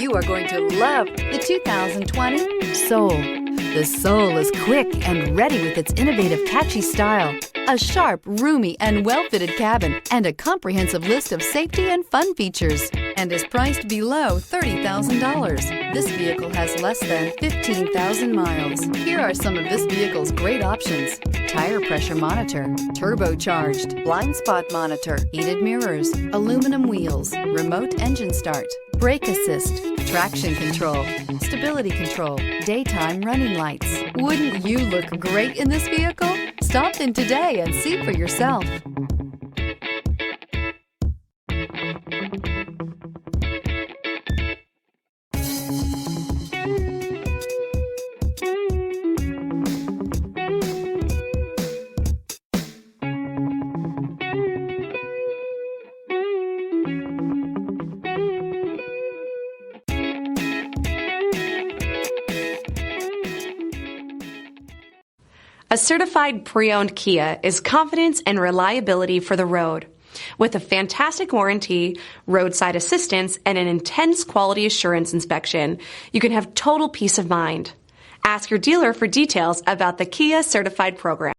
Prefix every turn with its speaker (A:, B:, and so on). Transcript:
A: You are going to love the 2020 Soul. The Soul is quick and ready with its innovative, catchy style, a sharp, roomy, and well-fitted cabin, and a comprehensive list of safety and fun features, and is priced below $30,000. This vehicle has less than 15,000 miles. Here are some of this vehicle's great options: tire pressure monitor, turbocharged, blind spot monitor, heated mirrors, aluminum wheels, remote engine start, brake assist, traction control, stability control, daytime running lights. Wouldn't you look great in this vehicle? Stop in today and see for yourself.
B: A certified pre-owned Kia is confidence and reliability for the road. With a fantastic warranty, roadside assistance, and an intense quality assurance inspection, you can have total peace of mind. Ask your dealer for details about the Kia Certified program.